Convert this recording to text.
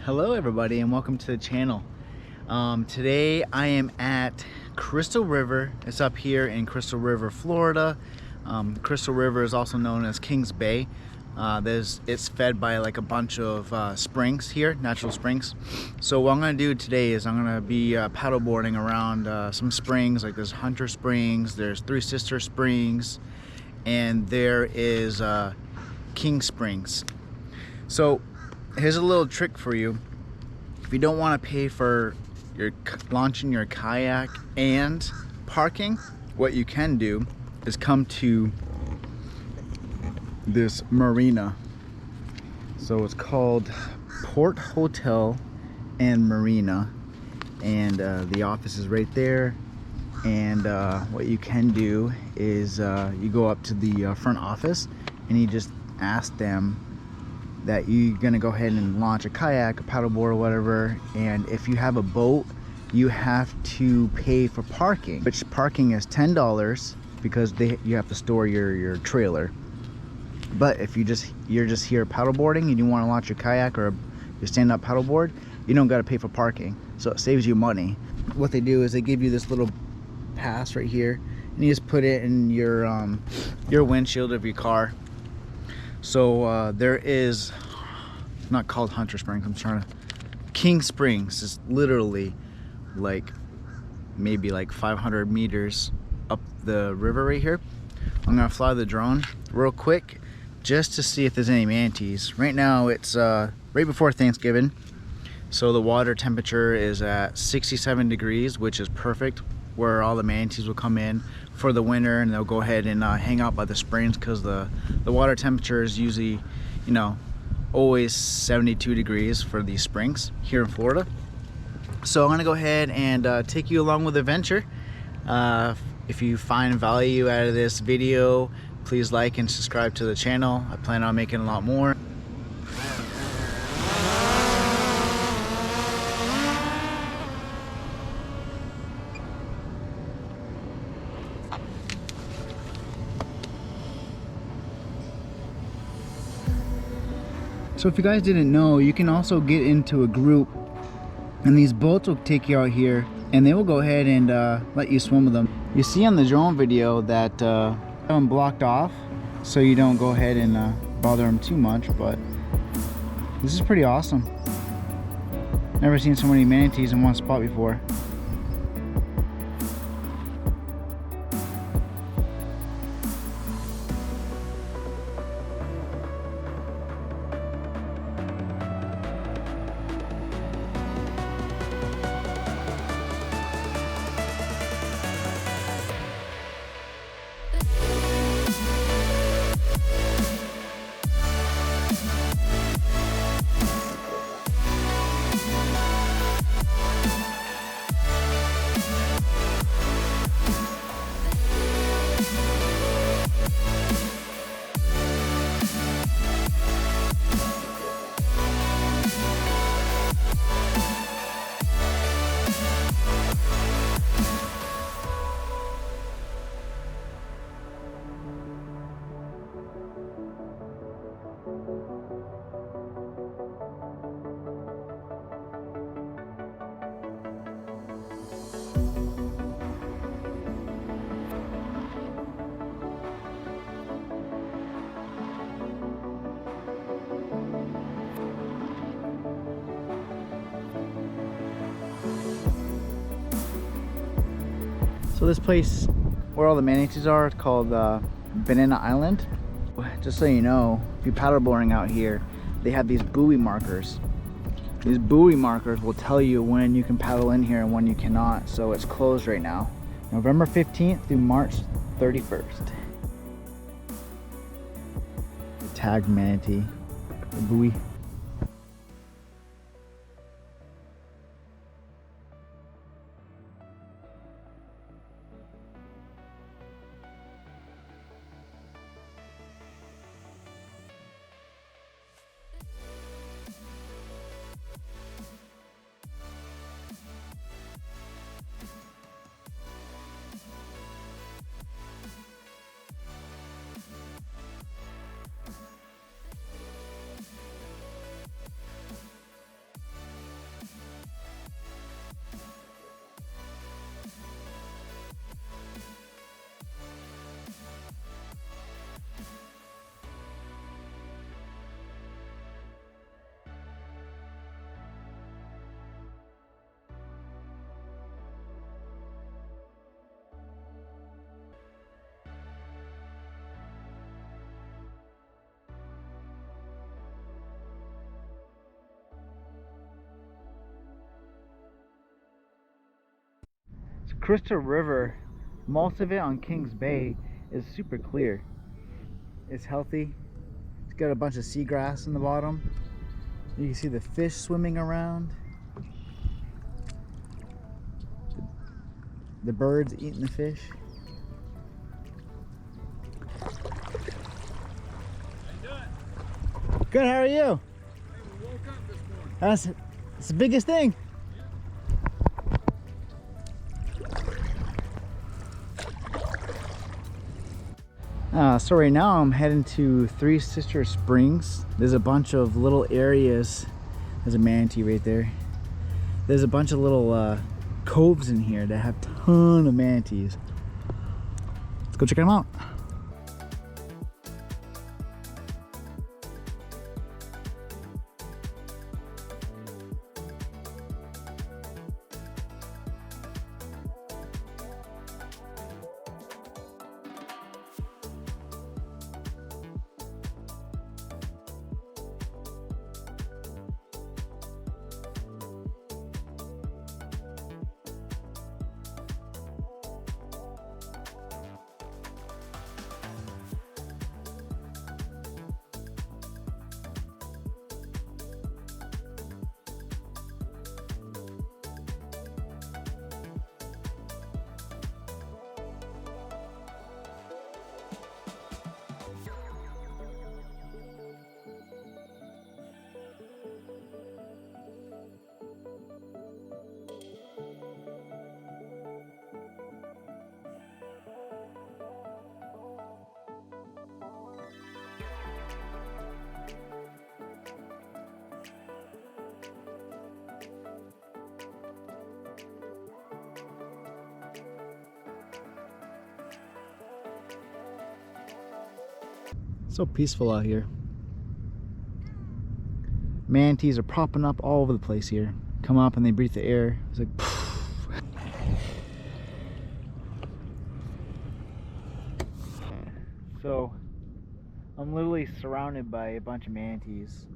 Hello everybody and welcome to the channel. Today I am at Crystal River. It's up here in Crystal River, Florida. Crystal River is also known as Kings Bay. It's fed by like a bunch of springs here, natural springs. So what I'm going to do today is I'm going to be paddleboarding around some springs. Like there's Hunter Springs, there's Three Sister Springs, and there is King Springs. So here's a little trick for you. If you don't want to pay for your launching your kayak and parking, what you can do is come to this marina. So it's called Port Hotel and Marina, and the office is right there. And what you can do is you go up to the front office and you just ask them that you're gonna go ahead and launch a kayak, a paddleboard, or whatever. And if you have a boat, you have to pay for parking, which parking is $10 because you have to store your trailer. But if you're just here paddleboarding and you want to launch your kayak or your stand-up paddleboard, you don't got to pay for parking, so it saves you money. What they do is they give you this little pass right here, and you just put it in your windshield of your car. So there is, not called Hunter Springs, King Springs is literally like maybe like 500 meters up the river right here. I'm gonna fly the drone real quick just to see if there's any manatees. Right now it's right before Thanksgiving, so the water temperature is at 67 degrees, which is perfect, where all the manatees will come in for the winter, and they'll go ahead and hang out by the springs, because the water temperature is usually, you know, always 72 degrees for these springs here in Florida. So I'm gonna go ahead and take you along with the adventure. If you find value out of this video, please like and subscribe to the channel. I plan on making a lot more. So if you guys didn't know, you can also get into a group, and these boats will take you out here and they will go ahead and let you swim with them. You see on the drone video that have them blocked off so you don't go ahead and bother them too much, but this is pretty awesome. Never seen so many manatees in one spot before. So this place where all the manatees are, it's called Banana Island. Just so you know, if you're paddleboarding out here, they have these buoy markers. These buoy markers will tell you when you can paddle in here and when you cannot. So it's closed right now, November 15th through March 31st. The tagged manatee, the buoy. Crystal River, most of it on Kings Bay, is super clear. It's healthy. It's got a bunch of seagrass in the bottom. You can see the fish swimming around. The birds eating the fish. How you doing? Good, how are you? Hey, we woke up this morning. That's the biggest thing. So right now I'm heading to Three Sister Springs. There's a bunch of little areas. There's a manatee right there. There's a bunch of little coves in here that have a ton of manatees. Let's go check them out. So peaceful out here. Manatees are popping up all over the place here. Come up and they breathe the air. It's like so I'm literally surrounded by a bunch of manatees.